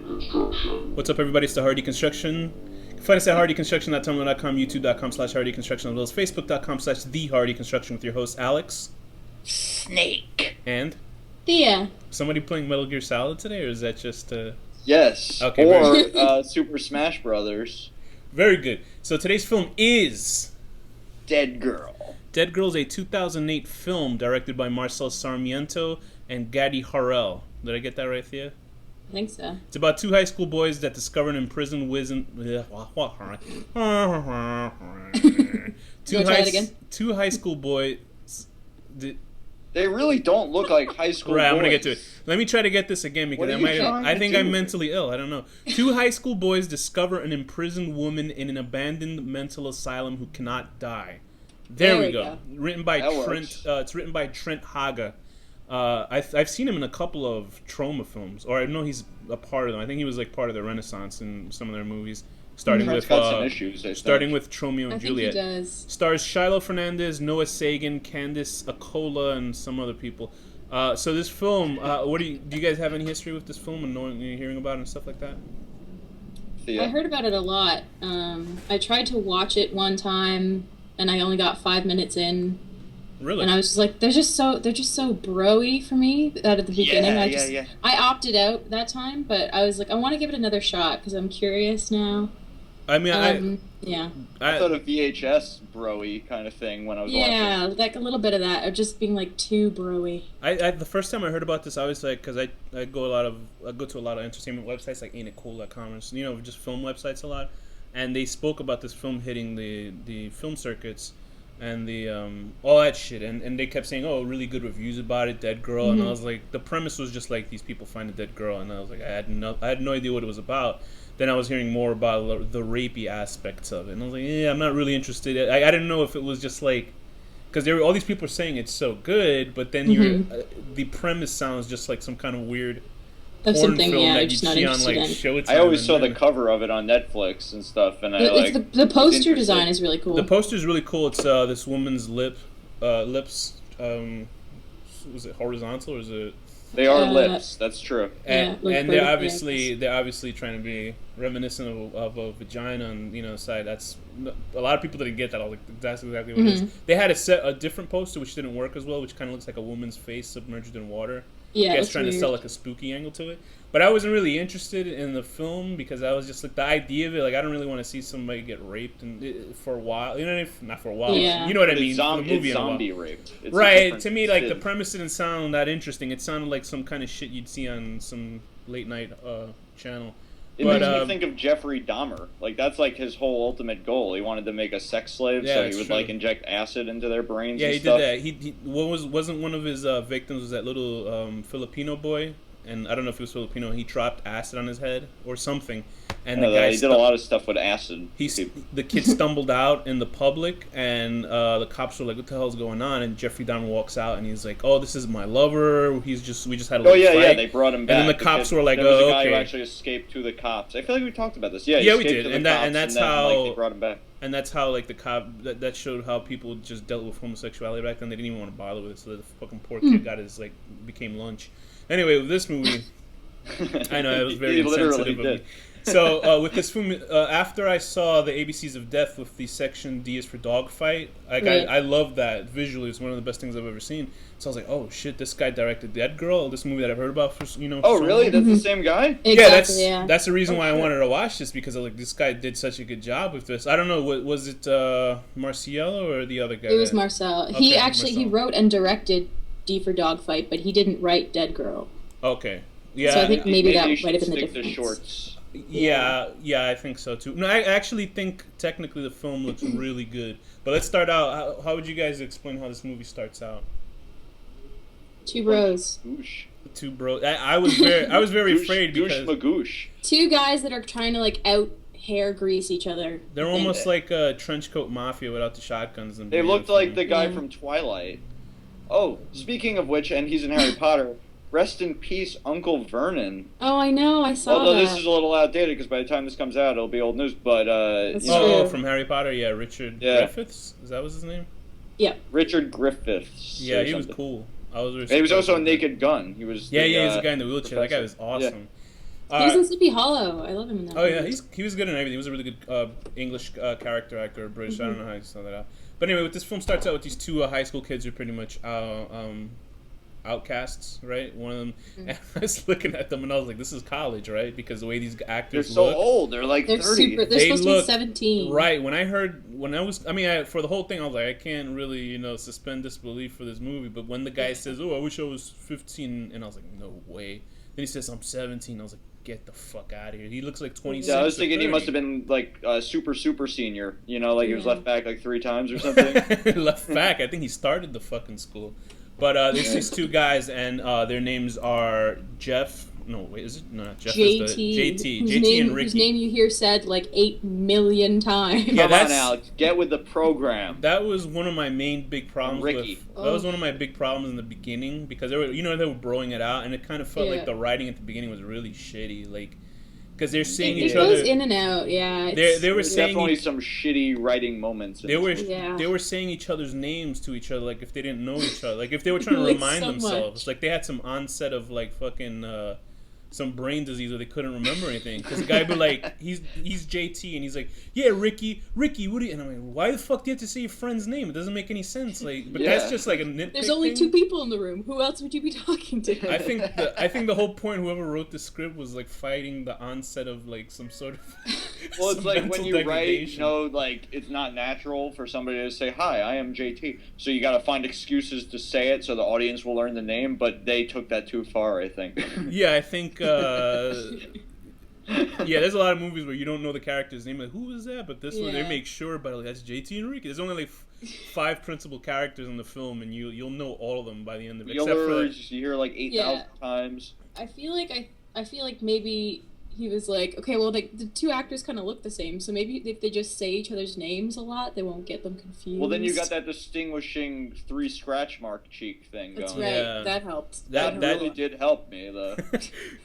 Deconstruction. What's up, everybody? It's the Hard Deconstruction. You can find us at hardyconstruction.tumblr.com, youtube.com/hardyconstruction, as well as facebook.com/thehardyconstruction with your host, Alex. Snake. And? Thea. Somebody playing Metal Gear Solid today, or is that just... Yes. Okay, or Super Smash Brothers. Very good. So today's film is... Dead Girl. Dead Girl is a 2008 film directed by Marcel Sarmiento and Gadi Harrell. Did I get that right, Thea? I think so. It's about two high school boys that discover an imprisoned two high school boys. They really don't look like high school Right, boys. I'm gonna get to it. Let me try to get this again because I think I'm mentally ill. I don't know. Two high school boys discover an imprisoned woman in an abandoned mental asylum who cannot die. There we go. Written by Trent. It's written by Trent Haga. I've seen him in a couple of trauma films, or I know he's a part of them. I think he was like part of the Renaissance in some of their movies, starting with Tromeo and Juliet. I think he does. Stars Shiloh Fernandez, Noah Sagan, Candice Acola, and some other people. So this film, do you guys have any history with this film and hearing about it and stuff like that? I heard about it a lot. I tried to watch it one time, and I only got 5 minutes in. Really? And I was just like, they're just so bro-y for me at the beginning. I opted out that time, but I was like, I want to give it another shot because I'm curious now. I mean, I thought a VHS bro-y kind of thing when I was watching. Yeah, like a little bit of that, of just being like too bro-y. The first time I heard about this, I was like, because I go to a lot of entertainment websites like ain'titcool.com, and just film websites a lot, and they spoke about this film hitting the film circuits. And the all that shit, and they kept saying, "Oh, really good reviews about it, Dead Girl." And I was like, the premise was just like these people find a dead girl, and I was like, I had no idea what it was about. Then I was hearing more about the rapey aspects of it, and I was like, yeah, I'm not really interested. I didn't know if it was just like, because all these people are saying it's so good, but then the premise sounds just like some kind of weird porn film that you see on like Showtime. I always saw the cover of it on Netflix and stuff, and the poster design is really cool. The poster is really cool. It's this woman's lips. Was it horizontal or is it? They are lips. That's true. And they're obviously trying to be reminiscent of a vagina on side. That's a lot of people didn't get that. I was like, that's exactly what it is. They had a different poster which didn't work as well, which kind of looks like a woman's face submerged in water. Yeah, I guess trying to sell like a spooky angle to it. But I wasn't really interested in the film because I was just like, the idea of it, like I don't really want to see somebody get raped for a while. You know what I mean? Not for a while. Yeah. You know what I mean? It's zombie rape. Right. To me, like the premise didn't sound that interesting. It sounded like some kind of shit you'd see on some late night channel. It makes me think of Jeffrey Dahmer. Like that's like his whole ultimate goal. He wanted to make a sex slave, so he would like inject acid into their brains. Yeah, and he stuff. did that. He wasn't one of his victims was that little Filipino boy, and I don't know if he was Filipino. He dropped acid on his head or something, and the guy he did a lot of stuff with acid. The kid stumbled out in the public, and the cops were like, "What the hell's going on?" And Jeffrey Dahmer walks out, and he's like, "Oh, this is my lover. We just had a little fight." Yeah, they brought him back. And then the cops were like, there was "Oh, a guy okay." who actually escaped to the cops. I feel like we talked about this. Yeah, we did, and that's how they brought him back. And that's how like the cop that showed how people just dealt with homosexuality back then. They didn't even want to bother with it, so the fucking poor kid became lunch. Anyway, with this movie. I know it was very insensitive of me. So with this film, after I saw the ABCs of Death with the section D is for dogfight, I love that visually. It's one of the best things I've ever seen. So I was like, oh shit, this guy directed Dead Girl, this movie that I've heard about for Oh really? That's the same guy? Exactly, that's the reason why I wanted to watch this, because like this guy did such a good job with this. I don't know, was it Marciello or the other guy? It was Marcel. He wrote and directed D for Dogfight, but he didn't write Dead Girl. Okay. Yeah. So I think maybe that might have been the difference. difference. Shorts. Yeah, I think so too. No, I actually think technically the film looks really good. But let's start out. How would you guys explain how this movie starts out? Two bros. Two bros. I was very afraid because magoosh. Two guys that are trying to like out hair grease each other. They're almost like a trench coat mafia without the shotguns. And they looked like the guy from Twilight. Oh, speaking of which, and he's in Harry Potter. Rest in peace, Uncle Vernon. Oh, I know, I saw Although that. this is a little outdated because by the time this comes out, it'll be old news. But from Harry Potter, Richard Griffiths. Is that was his name? Yeah. Richard Griffiths. Yeah, he was cool. He was also a Naked Gun. He was. He was the guy in the wheelchair. That guy was awesome. He was in Sleepy Hollow. I love him in that. Oh yeah, he was good in everything. He was a really good English character actor, British. I don't know how you saw that out. But anyway, this film starts out with these two high school kids who are pretty much outcasts, right? One of them, and I was looking at them and I was like, "This is college, right?" Because the way these actors they're so old, they're like 30. They're supposed to be 17. Right. For the whole thing, I was like, I can't really, suspend disbelief for this movie. But when the guy says, "Oh, I wish I was 15," and I was like, "No way." Then he says, "I'm 17." I was like, "Get the fuck out of here." He looks like 26. Yeah, I was thinking he must have been like super senior. He was left back like 3 times or something. Left back. I think he started the fucking school. But there's these two guys, and their names are Jeff. No, wait, is it? No, not Jeff. JT. JT and Ricky. Whose name you hear said like 8 million times. Yeah, come on, Alex. Get with the program. That was one of my main big problems Ricky. That was one of my big problems in the beginning, because they were broing it out, and it kind of felt like the writing at the beginning was really shitty. Like, because they're saying each other. It goes in and out, yeah. They were saying definitely some shitty writing moments. They were saying each other's names to each other, like if they didn't know each other, like if they were trying to remind themselves, like they had some onset of like fucking some brain disease where they couldn't remember anything. Because the guy would be like, he's JT, and he's like, "Yeah, Ricky, what do you?" And I'm like, "Why the fuck do you have to say your friend's name? It doesn't make any sense." Like, but that's just like a nitpick. There's only 2 people in the room. Who else would you be talking to? I think the whole point, whoever wrote the script, was like fighting the onset of like some sort of. Well, it's like when you write, like it's not natural for somebody to say, "Hi, I am JT." So you got to find excuses to say it so the audience will learn the name. But they took that too far, I think. Yeah, I think. Yeah, there's a lot of movies where you don't know the character's name. Like, who is that? But this one, they make sure, but like, that's JT and Ricky. There's only like 5 principal characters in the film, and you'll know all of them by the end of it. Except for you hear like 8,000 times. I feel like maybe he was like, okay, well, the 2 actors kind of look the same, so maybe if they just say each other's names a lot, they won't get them confused. Well, then you got that distinguishing 3 scratch mark cheek thing going. That's right. Yeah. That helped. That really did help me, though.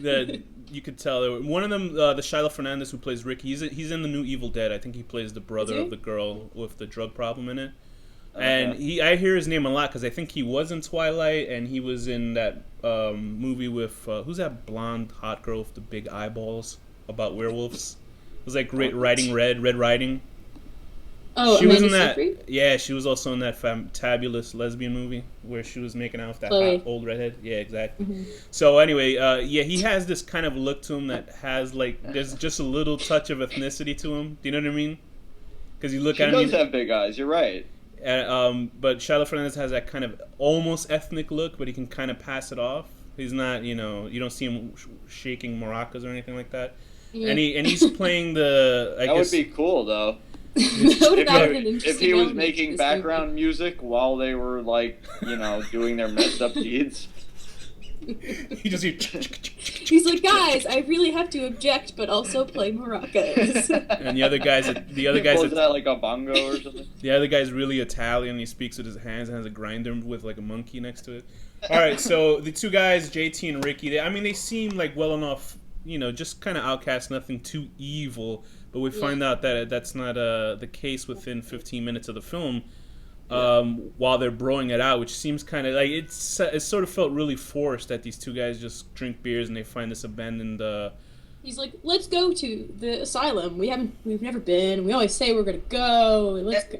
That you could tell. One of them, the Shiloh Fernandez, who plays Rick, he's in the new Evil Dead. I think he plays the brother of the girl with the drug problem in it. And I hear his name a lot because I think he was in Twilight, and he was in that movie with who's that blonde hot girl with the big eyeballs about werewolves? It was like Red Riding. Oh, she was in that. Seyfried? Yeah, she was also in that fabulous lesbian movie where she was making out with that hot old redhead. Yeah, exactly. Mm-hmm. So anyway, he has this kind of look to him that has like there's just a little touch of ethnicity to him. Do you know what I mean? Because you look at him. He does have big eyes. You're right. But Shiloh Fernandez has that kind of almost ethnic look, but he can kind of pass it off. He's not, you don't see him shaking maracas or anything like that. Yeah. And he's playing the. That would be cool, though. If he was making background music while they were like, doing their messed up deeds. He just he's like, guys, I really have to object, but also play maracas. And the other guy's that like a bongo or something. The other guy's really Italian. He speaks with his hands and has a grinder with like a monkey next to it. All right, so the 2 guys, JT and Ricky, they seem like well enough, just kind of outcast, nothing too evil. But we find out that that's not the case within 15 minutes of the film. While they're broing it out, which seems kind of like it sort of felt really forced that these 2 guys just drink beers and they find this abandoned. He's like, let's go to the asylum. We've never been. We always say we're gonna go. Let's go.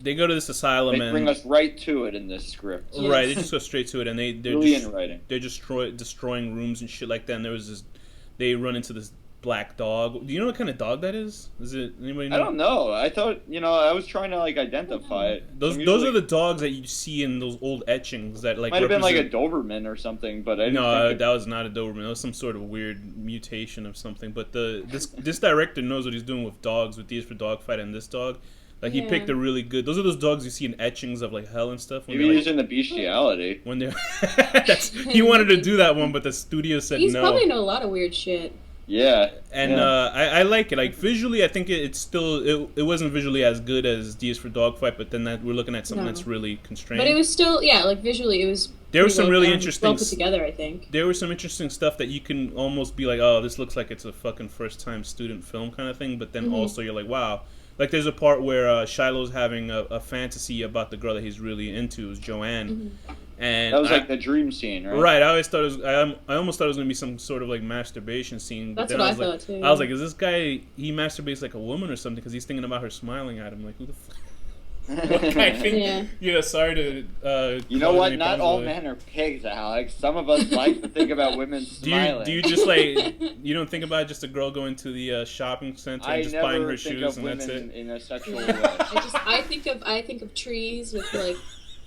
They go to this asylum and bring us right to it in this script. Yes. Right, they just go straight to it, and they're destroying rooms and shit like that. And there was this, they run into this black dog. Do you know what kind of dog that is? Is it anybody know? I don't know. I thought I was trying to like identify it. Those are the dogs that you see in those old etchings that like might have been like a Doberman or something, but I didn't that was not a Doberman. That was some sort of weird mutation of something. But this director knows what he's doing with dogs, with These for Dogfight and this dog. Like he picked a really good. Those are those dogs you see in etchings of like hell and stuff. Maybe he's in the bestiality. When they're he wanted to do that one, but the studio said no. He's probably know a lot of weird shit. Yeah, and I like it. Like visually, I think it's still it wasn't visually as good as D's for Dogfight, but then we're looking at something that's really constrained. But it was still like visually it was. There was some really interesting well put together. I think there was some interesting stuff that you can almost be like, oh, this looks like it's a fucking first time student film kind of thing. But then also you're like, wow. Like there's a part where Shiloh's having a fantasy about the girl that he's really into, is Joanne, And that was like the dream scene, right? Right. I always thought it was. I almost thought it was gonna be some sort of like masturbation scene. That's what I thought too. I was like, is this guy? He masturbates like a woman or something? Because he's thinking about her smiling at him. Like, who the fuck? I think, sorry to. You know what? Not all men are pigs, Alex. Some of us like to think about women smiling. Do you just like you don't think about just a girl going to the shopping center and just buying her shoes and that's it? In a sexual way. I think of trees with like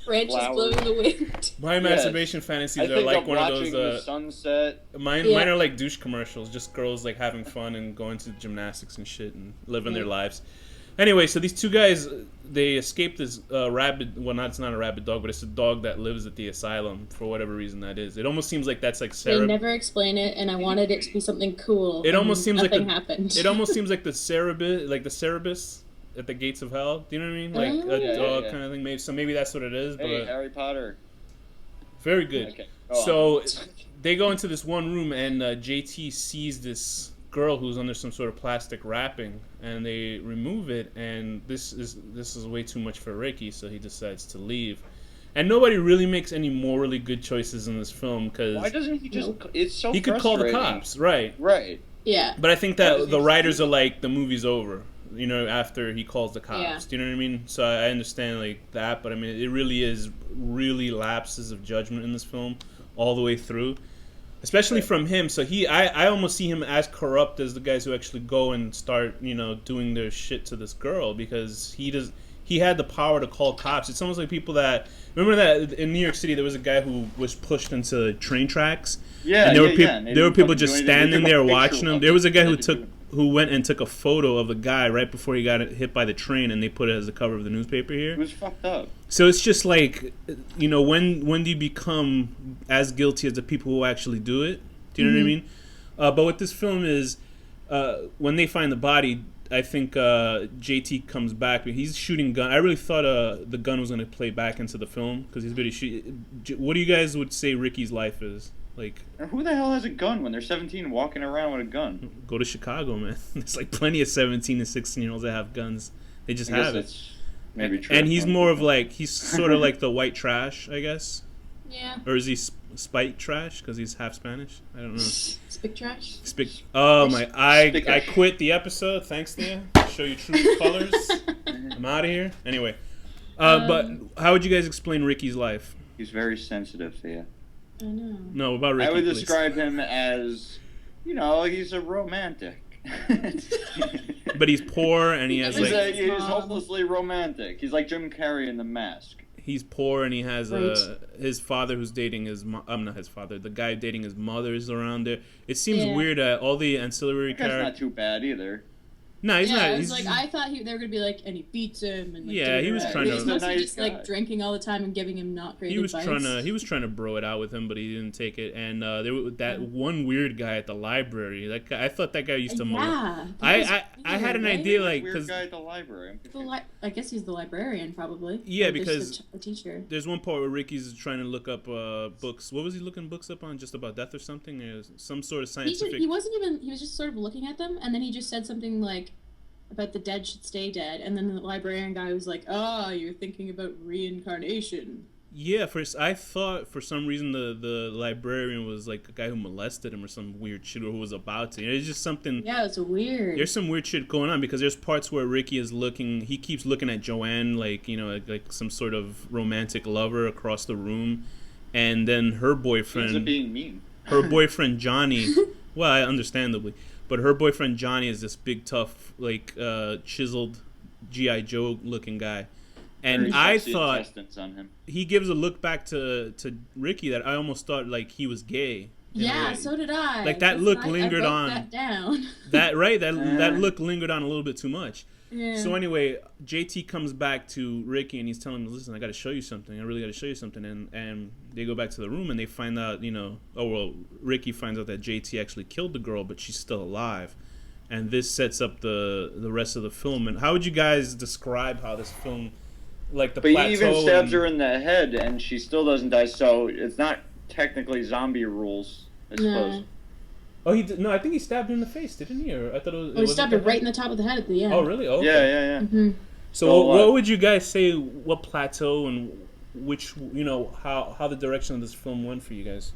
branches blowing the wind. My masturbation fantasies are like one of those. The sunset. Mine are like douche commercials, just girls like having fun and going to gymnastics and shit and living their lives. Anyway, so these two guys, they escaped this rabid. Well, it's not a rabid dog, but it's a dog that lives at the asylum for whatever reason that is. It almost seems like that's like They never explain it, and I wanted it to be something cool. It almost seems like happened. It almost seems like the Cerberus at the gates of hell. Do you know what I mean? Like a dog kind of thing. Maybe that's what it is. Hey, but Harry Potter. Very good. Okay. So they go into this one room, and JT sees this girl who's under some sort of plastic wrapping, and they remove it, and this is way too much for Ricky, so he decides to leave. And nobody really makes any morally good choices in this film, because why doesn't he just? It's so he could call the cops, right? Yeah. But I think that the writers are like, the movie's over, after he calls the cops. Yeah. Do you know what I mean? So I understand like that, but I mean it really is lapses of judgment in this film all the way through. Especially from him, so I almost see him as corrupt as the guys who actually go and start, doing their shit to this girl, because he had the power to call cops. It's almost like people that remember that in New York City there was a guy who was pushed into train tracks. Yeah, and there were people just standing there watching him. There was a guy who went and took a photo of the guy right before he got hit by the train, and they put it as the cover of the newspaper here. It was fucked up. So it's just like, when do you become as guilty as the people who actually do it? Do you know what I mean? But what this film is, when they find the body, I think JT comes back. He's shooting gun. I really thought the gun was going to play back into the film, because he's going to shoot. What do you guys would say Ricky's life is? Like, who the hell has a gun when they're 17 walking around with a gun? Go to Chicago, man. There's like plenty of 17 and 16-year-olds that have guns. They just have it. Maybe true. And he's more of like, he's sort of like the white trash, I guess. Yeah. Or is he spike trash because he's half Spanish? I don't know. Spick trash? Oh my! I quit the episode. Thanks, Thea. Show you true colors. I'm out of here. Anyway, but how would you guys explain Ricky's life? He's very sensitive, Thea. I know. No, about Ricky, I would please. describe him as, he's a romantic. But he's poor and he has he's hopelessly romantic. He's like Jim Carrey in The Mask. He's poor and he has his father who's dating not his father. The guy dating his mother is around there. It seems weird that all the ancillary characters. That's not too bad either. No, he's not. He's like, I thought they were gonna be like, and he beats him, and like, he was trying to. He's mostly just like drinking all the time and giving him not great advice. He was trying to bro it out with him, but he didn't take it. And there was that one weird guy at the library. That guy, I thought that guy used to. I had an idea like because guy at the library. I guess he's the librarian probably. Yeah, because a teacher. There's one part where Ricky's trying to look up books. What was he looking books up on? Just about death or something? Or some sort of scientific. He wasn't even. He was just sort of looking at them, and then he just said something like, about the dead should stay dead, and then the librarian guy was like, you're thinking about reincarnation. Yeah, I thought for some reason the librarian was like a guy who molested him or some weird shit, or who was about to. It's just something. Yeah, it's weird. There's some weird shit going on, because there's parts where Ricky is he keeps looking at Joanne like some sort of romantic lover across the room, and then her boyfriend. He's being mean. Her boyfriend Johnny, well, understandably. But her boyfriend Johnny is this big, tough, like chiseled G.I. Joe looking guy, and I thought on him. He gives a look back to Ricky that I almost thought like he was gay. Yeah, so did I. Like that look lingered on. That down. That look lingered on a little bit too much. Yeah. So anyway, JT comes back to Ricky and he's telling him, "Listen, I got to show you something. I really got to show you something." And they go back to the room and they find out, Ricky finds out that JT actually killed the girl, but she's still alive. And this sets up the rest of the film. And how would you guys describe how this film, like the plateau? But he even stabs her in the head and she still doesn't die. So it's not technically zombie rules, I suppose. Oh, no, I think he stabbed her in the face, didn't he? Or I thought it was. He stabbed her right in the top of the head at the end. Oh, really? Oh, okay. Yeah. Mm-hmm. So what would you guys say? What plateau and which how the direction of this film went for you guys.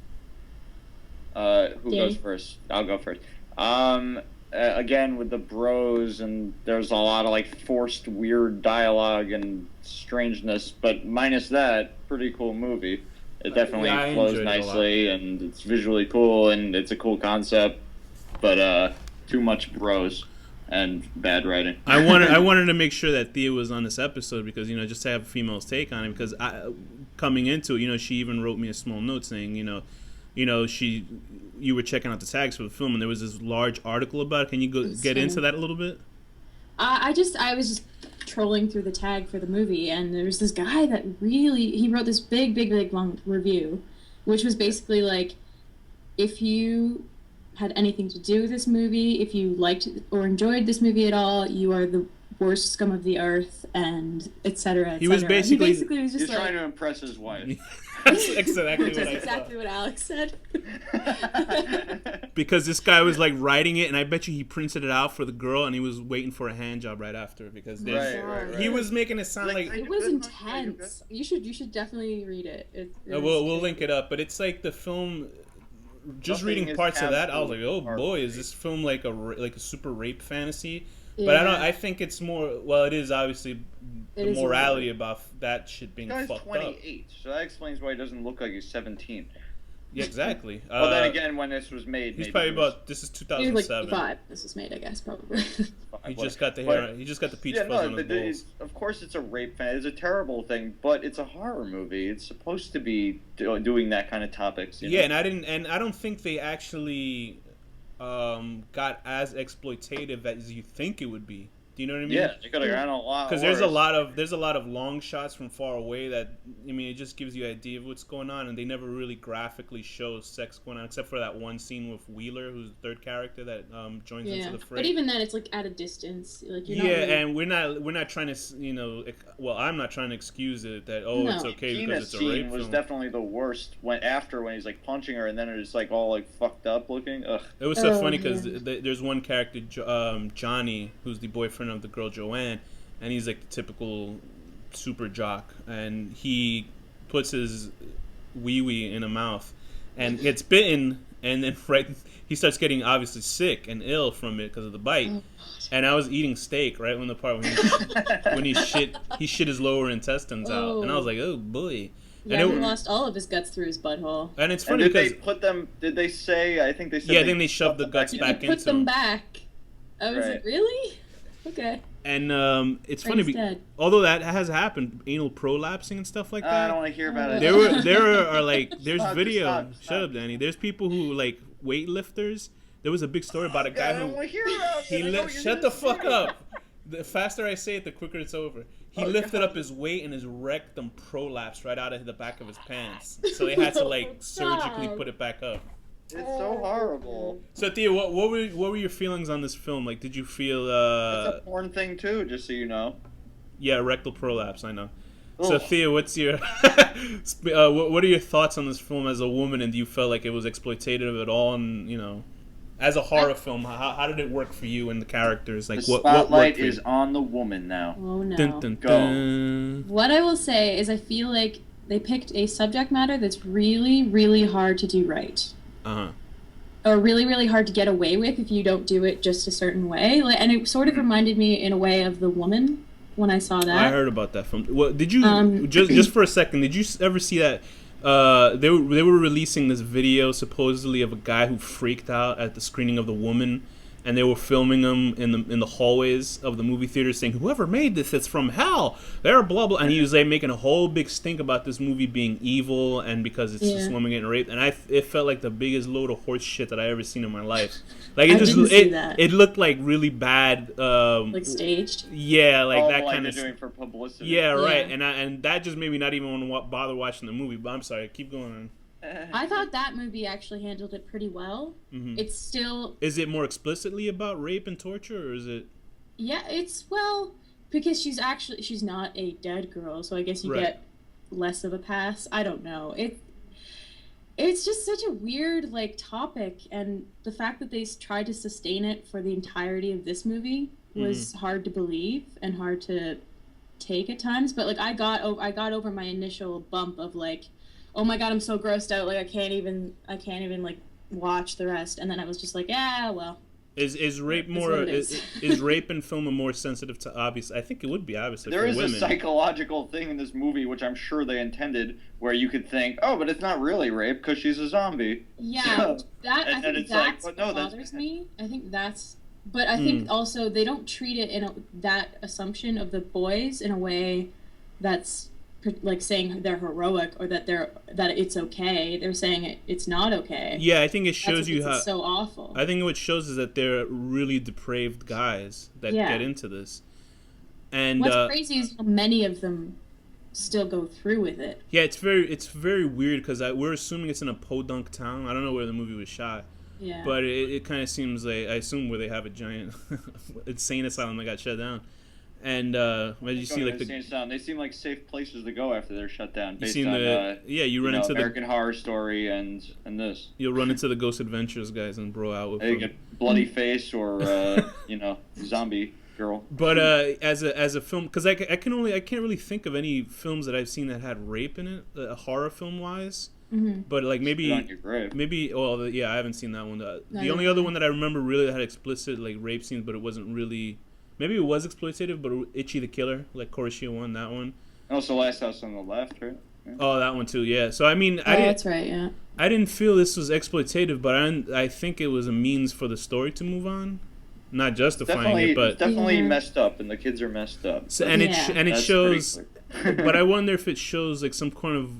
Who goes first? I'll go first. Again with the bros, and there's a lot of like forced weird dialogue and strangeness, but minus that, pretty cool movie. It definitely flows nicely, and it's visually cool, and it's a cool concept, but too much bros and bad writing. I wanted to make sure that Thea was on this episode because just to have a female's take on it, because coming into it, she even wrote me a small note saying you were checking out the tags for the film, and there was this large article about it. Can you get into that a little bit? I was just trolling through the tag for the movie, and there was this guy that he wrote this big long review, which was basically like, if you had anything to do with this movie, if you liked or enjoyed this movie at all, you are the worst scum of the earth, and etc. He was basically was just trying to impress his wife. That's exactly what Alex said. Because this guy was like writing it, and I bet you he printed it out for the girl, and he was waiting for a hand job right after because he was making it sound like it was intense. You should definitely read it. We'll link it up, but it's like the film. Just reading parts of that, I was like, "Oh boy, is this film like a super rape fantasy?" Yeah. But I think it's more. Well, it is obviously the morality about that shit being fucked up. 28, so that explains why he doesn't look like he's 17. Yeah, exactly. Well, then again, when this was made, he's probably about. This is 2007. He was like 5. This was made, I guess, probably. He just got the hair. He just got the peach fuzz on his balls. Of course, it's a rape fan. It's a terrible thing, but it's a horror movie. It's supposed to be doing that kind of topics. Yeah, and I don't think they actually got as exploitative as you think it would be. Do you know what I mean? Yeah, they could have gone a lot. Because there's a lot of long shots from far away that it just gives you an idea of what's going on, and they never really graphically show sex going on, except for that one scene with Wheeler, who's the third character that joins into the fray. But even then, it's like at a distance. Like you're not and we're not trying to I'm not trying to excuse it that it's okay because it's a rape film. Was definitely the worst when he's like punching her, and then it's like all like fucked up looking. Ugh. It was so funny because there's one character, Johnny, who's the boyfriend of the girl Joanne, and he's like the typical super jock, and he puts his wee in a mouth and gets bitten, and then he starts getting obviously sick and ill from it because of the bite. And I was eating steak right when the part when he shit his lower intestines out, and I was like, oh boy. Yeah, he lost all of his guts through his butthole. And it's funny because did they say? I think they said. Yeah, then they shoved the guts back into him. Put them back. I was like, really? Okay. And it's funny, although that has happened, anal prolapsing and stuff like that. I don't want to hear about it. There are like, there's video. Shut up, Danny. There's people who like weightlifters. There was a big story about a guy who shut the fuck up. The faster I say it, the quicker it's over. He lifted up his weight and his rectum prolapsed right out of the back of his pants. So they had to like surgically put it back up. It's so horrible. So Thea, what were your feelings on this film? Like, did you feel? It's a porn thing too, just so you know. Yeah, rectal prolapse. I know. Ugh. So Thea, what's your what are your thoughts on this film as a woman? And do you feel like it was exploitative at all? And as a horror film, how did it work for you and the characters? Like, the spotlight is on the woman now. Oh no! Dun, dun, dun. Go. What I will say is, I feel like they picked a subject matter that's really, really hard to do right. Or really, really hard to get away with if you don't do it just a certain way. And it sort of reminded me in a way of The Woman when I saw that. I heard about that film. Well, did you just for a second? Did you ever see that? They were releasing this video supposedly of a guy who freaked out at the screening of The Woman, and they were filming him in the hallways of the movie theater, saying, "Whoever made this, it's from hell." They're blah blah, and he was like making a whole big stink about this movie being evil and because it's just women getting raped. And it felt like the biggest load of horse shit that I ever seen in my life. Like it looked like really bad, like staged. Yeah, like that kind of doing for publicity. Yeah, right. And that just made me not even want to bother watching the movie. But I'm sorry, keep going on. I thought that movie actually handled it pretty well. Mm-hmm. It's still... Is it more explicitly about rape and torture, or is it... Yeah, because she's not a dead girl, so I guess you get less of a pass. I don't know. It's just such a weird, topic, and the fact that they tried to sustain it for the entirety of this movie was hard to believe and hard to take at times, but like I got over my initial bump of like, oh my god, I'm so grossed out, like I can't even like watch the rest, and then I was just like, yeah, well. Is rape more is rape in film a more sensitive to obvious? I think it would be obviously there for is women. A psychological thing in this movie which I'm sure they intended, where you could think, oh, but it's not really rape because she's a zombie. Yeah, I think that's what bothers me. I think that's, but I think also they don't treat it in that assumption of the boys in a way that's like saying they're heroic or that it's okay. They're saying it's not okay. Yeah, I think it shows you how it's so awful. I think what shows is that they're really depraved guys that get into this. And what's crazy is how many of them still go through with it. Yeah, it's very weird because we're assuming it's in a podunk town. I don't know where the movie was shot. Yeah. But it kind of seems like, I assume where they have a giant insane asylum that got shut down. And when you see like they seem like safe places to go after they're shut down. Based you on you run into American Horror Story and this. You'll run into the Ghost Adventures guys and bro out with them. Get bloody face or zombie girl. But as a film, because I can't really think of any films that I've seen that had rape in it, horror film wise. Mm-hmm. But like maybe I haven't seen that one. The only other one that I remember really had explicit like rape scenes, but it wasn't really. Maybe it was exploitative, but Itchy the Killer, like Kurashia one, that one. Also, Last House on the Left, right? Yeah. Oh, that one too, yeah. So I mean, that's right, yeah. I didn't feel this was exploitative, but I think it was a means for the story to move on, not justifying it, but it's definitely messed up, and the kids are messed up. So, and it shows, but I wonder if it shows like some kind of.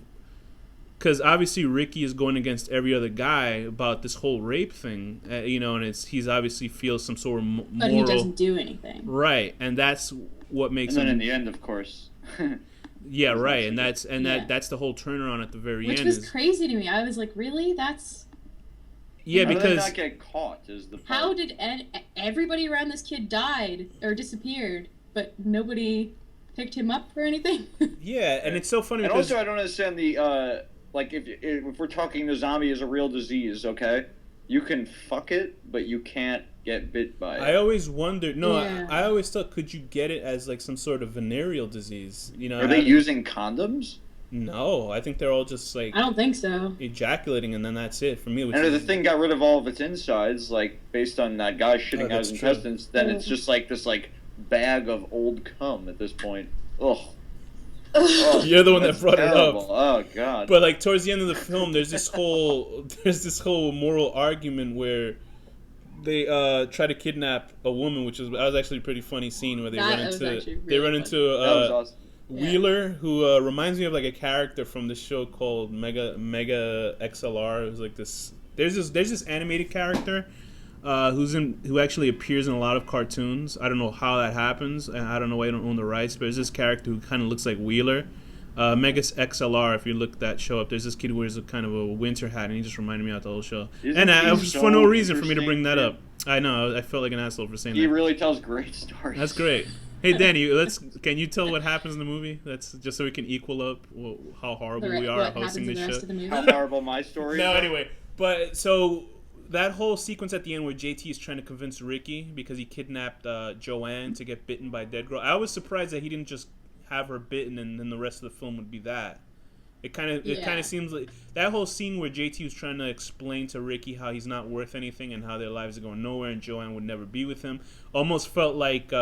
Because obviously Ricky is going against every other guy about this whole rape thing, and he's obviously feels some sort of moral. But he doesn't do anything. Right, and that's what makes. And then in the end, of course. Yeah, right, and that's the whole turnaround at the very end. Which was crazy to me. I was like, really? That's. Yeah, because. How did they not get caught? Is the part. How did everybody around this kid died or disappeared, but nobody picked him up or anything? Yeah, and it's so funny. And because... also, I don't understand the. Like, if we're talking the zombie is a real disease, okay? You can fuck it, but you can't get bit by it. I always wondered... No, yeah. I always thought, could you get it as, like, some sort of venereal disease? Are they using condoms? No, I think they're all just, like... I don't think so. Ejaculating, and then that's it. For me, and if the thing got rid of all of its insides, like, based on that guy shitting out his intestines, then it's just, like, this, like, bag of old cum at this point. Ugh. Oh, you're the one that brought terrible. it up. Oh god! But like towards the end of the film, there's this whole moral argument where they try to kidnap a woman, which was actually a pretty funny scene where they run into awesome. Wheeler, who reminds me of like a character from this show called Mega XLR. It was like this. There's this animated character. Who actually appears in a lot of cartoons. I don't know how that happens, and I don't know why I don't own the rights, but there's this character who kind of looks like Wheeler. Megas XLR, if you look that show up, there's this kid who wears a kind of a winter hat, and he just reminded me of the whole show. It was for no reason for me to bring that up. I know, I felt like an asshole for saying that. He really tells great stories. That's great. Hey, Danny, can you tell what happens in the movie? That's just so we can equal up how horrible we are at hosting this show. How horrible my story is. No, anyway, but so... That whole sequence at the end where JT is trying to convince Ricky because he kidnapped Joanne to get bitten by a dead girl. I was surprised that he didn't just have her bitten and then the rest of the film would be that. It kind of seems like that whole scene where JT was trying to explain to Ricky how he's not worth anything and how their lives are going nowhere and Joanne would never be with him almost felt like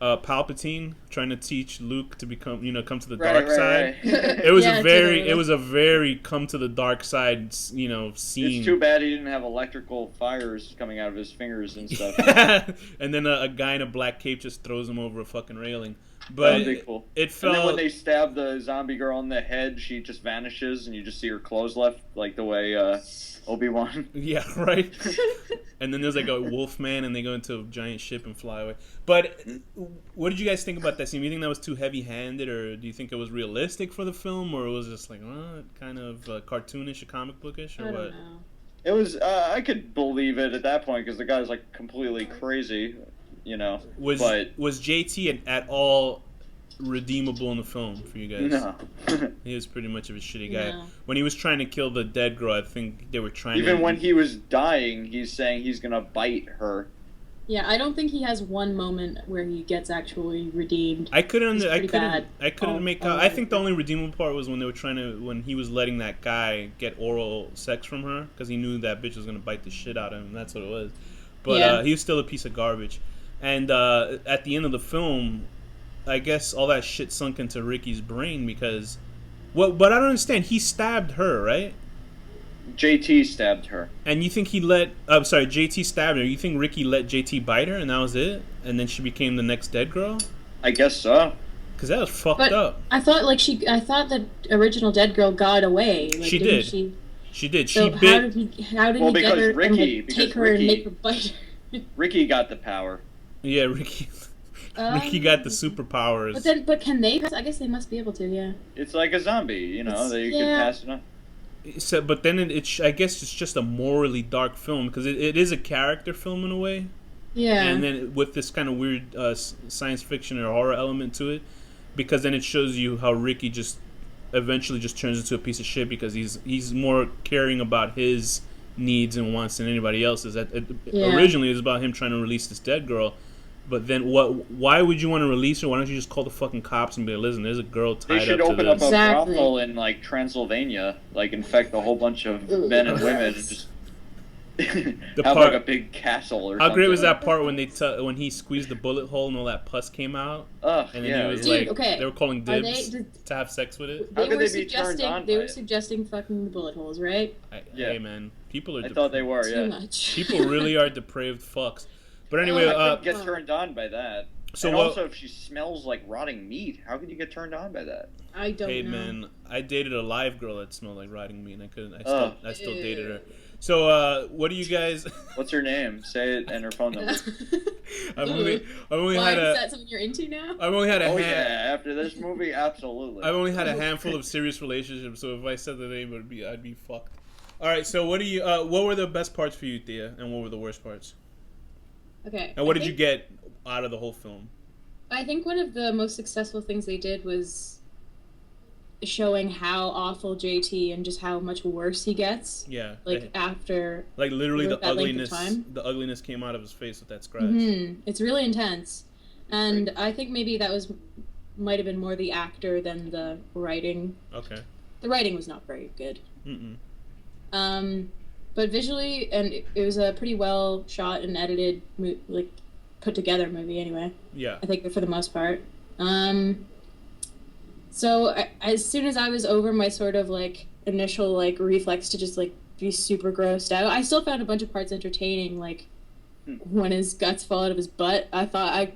Palpatine trying to teach Luke to become, come to the dark side. Right. It was it was a very come to the dark side, scene. It's too bad he didn't have electrical fires coming out of his fingers and stuff. And then a guy in a black cape just throws him over a fucking railing. But cool. It felt. And then when they stab the zombie girl in the head, she just vanishes, and you just see her clothes left, like the way Obi-Wan. Yeah, right. And then there's like a wolf man, and they go into a giant ship and fly away. But what did you guys think about that scene? Do you think that was too heavy-handed, or do you think it was realistic for the film, or it was just like kind of cartoonish or comic bookish, or what? I don't know. It was. I could believe it at that point because the guy's like completely crazy. Was JT at all redeemable in the film for you guys? No. He was pretty much of a shitty guy. No. When he was trying to kill the dead girl, I think they were trying Even when he was dying, he's saying he's going to bite her. Yeah, I don't think he has one moment where he gets actually redeemed. I couldn't. He's I pretty couldn't. bad. I couldn't make out. I think the only redeemable part was when they were trying to, when he was letting that guy get oral sex from her because he knew that bitch was gonna bite the shit out of him. That's what it was. But Yeah. he was still a piece of garbage. And at the end of the film, I guess all that shit sunk into Ricky's brain because, well, but I don't understand. He stabbed her, right? JT stabbed her. And you think he let? I'm sorry, JT stabbed her. You think Ricky let JT bite her, and that was it? And then she became the next dead girl? I guess so. Because that was fucked But up. I thought the original dead girl got away. Like, She didn't did. She did. She So bit. how did Well, he get because her Ricky- and because take her and Ricky- make her bite her? Ricky got the power. Yeah, Ricky. Ricky got the superpowers. But can they? I guess they must be able to. Yeah. It's like a zombie, you know. They can yeah. pass it on. So, but then I guess it's just a morally dark film because it is a character film in a way. Yeah. And then with this kind of weird science fiction or horror element to it, because then it shows you how Ricky just eventually just turns into a piece of shit because he's more caring about his needs and wants than anybody else's. Originally, it was about him trying to release this dead girl, but then why would you want to release her? Why don't you just call the fucking cops and be like, listen, there's a girl tied up to this. They should open up a brothel in like Transylvania, like infect a whole bunch of men and women, and just have like a big castle or something. How great was that part when when he squeezed the bullet hole and all that pus came out? Ugh, and then he was like, okay. they were calling dibs to have sex with it. How could they be turned on? They were suggesting fucking the bullet holes, right? Hey man, people are. I thought they were. Too much. People really are depraved fucks. But anyway, I couldn't get turned on by that. So and also, if she smells like rotting meat, how could you get turned on by that? I don't know. Hey man, I dated a live girl that smelled like rotting meat, and I couldn't. I still dated her. So, what do you guys? What's her name? Say it and her phone number. I've only Why had is that something you're into now? I've only had a. Yeah, after this movie, absolutely. I've only had a handful of serious relationships, so if I said the name, I'd be fucked. All right, so what do you? What were the best parts for you, Thea, and what were the worst parts? Okay. And what did you get out of the whole film? I think one of the most successful things they did was showing how awful JT and just how much worse he gets. Yeah. After. Like literally the ugliness. The ugliness came out of his face with that scratch. Mm-hmm. It's really intense, and I think maybe that might have been more the actor than the writing. Okay. The writing was not very good. Mm-mm. But visually, and it was a pretty well shot and edited, put together movie anyway. Yeah. I think for the most part. So as soon as I was over my sort of initial reflex to just be super grossed out, I still found a bunch of parts entertaining, when his guts fall out of his butt. I thought I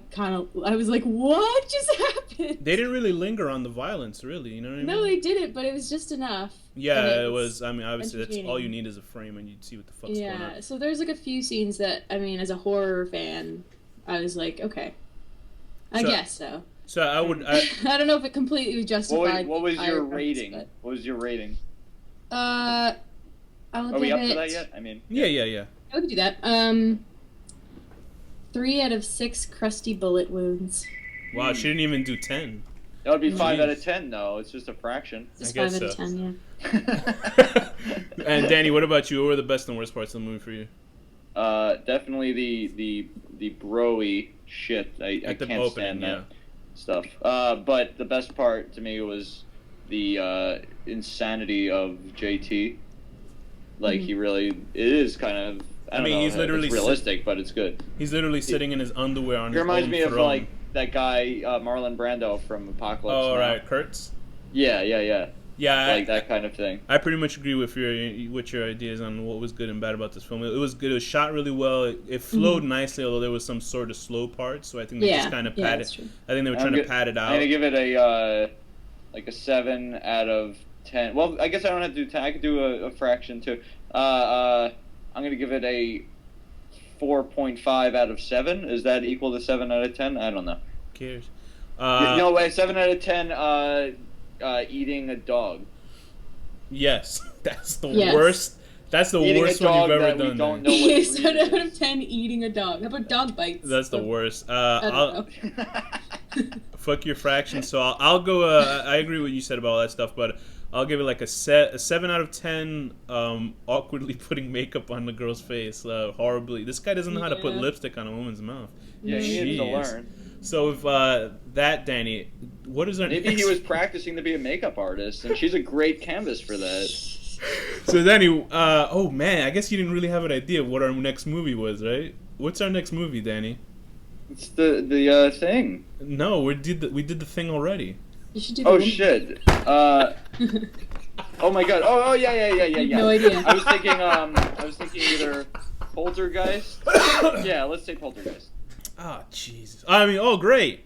was like, what just happened? They didn't really linger on the violence, really. You know what I mean? No, they didn't, but it was just enough. Yeah, it was. I mean, obviously, that's all you need is a frame, and you'd see what the fuck's going on. Yeah, so there's a few scenes that, I mean, as a horror fan, I was like, okay, I guess so. So I would. I don't know if it completely justified. What was your rating? What was your rating? Are we up to that yet? I mean. Yeah. I would do that. 3 out of 6 crusty bullet wounds. Wow, she didn't even do 10. That would be 5 out of 10, though. It's just a fraction. Just 5 out of 10, yeah. And Danny, what about you? What were the best and worst parts of the movie for you? Definitely the bro-y shit. I can't stand that stuff. But the best part to me was the insanity of JT. He really, it is kind of, I don't know, he's literally it's realistic, but it's good. He's literally sitting in his underwear on his own throne. It reminds me of that guy Marlon Brando from Apocalypse. Oh, right, Kurtz. Yeah. Yeah, that kind of thing. I pretty much agree with your ideas on what was good and bad about this film. It was good. It was shot really well. It flowed nicely, although there was some sort of slow parts. So I think they just kind of padded. I think they were trying to pad it out. I'm gonna give it a 7 out of 10. Well, I guess I don't have to do 10. I could do a fraction too. I'm gonna give it a 4.5 out of 7. Is that equal to 7 out of 10? I don't know. Who cares? No way. 7 out of 10. Eating a dog. Yes, that's the worst That's the Eating worst a one dog you've ever that we done. don't Dan. know what Yes, breed 10 it out of 10 eating a dog. How about dog bites? That's the worst. I don't know. Fuck your fraction. So I'll go. I agree with what you said about all that stuff, but I'll give it like a 7 out of 10. Awkwardly putting makeup on the girl's face, horribly. This guy doesn't know how to put Yeah. lipstick on a woman's mouth. Yeah, he needs to Jeez. learn. So if that, Danny, what is our Maybe next? he was practicing to be a makeup artist, and she's a great canvas for that. So Danny, oh man, I guess you didn't really have an idea of what our next movie was, right? What's our next movie, Danny? It's the thing. No, we did the thing already. You should do the Oh woman. shit. Oh my god. Oh yeah. No idea. I was thinking either Poltergeist. Yeah, let's say Poltergeist. Ah, Jesus. I mean, oh great.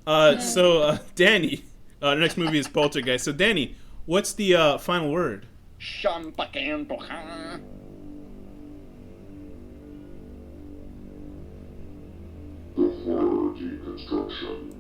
So Danny, the next movie is Poltergeist. So Danny, what's the final word? Shampakan. The horror deconstruction.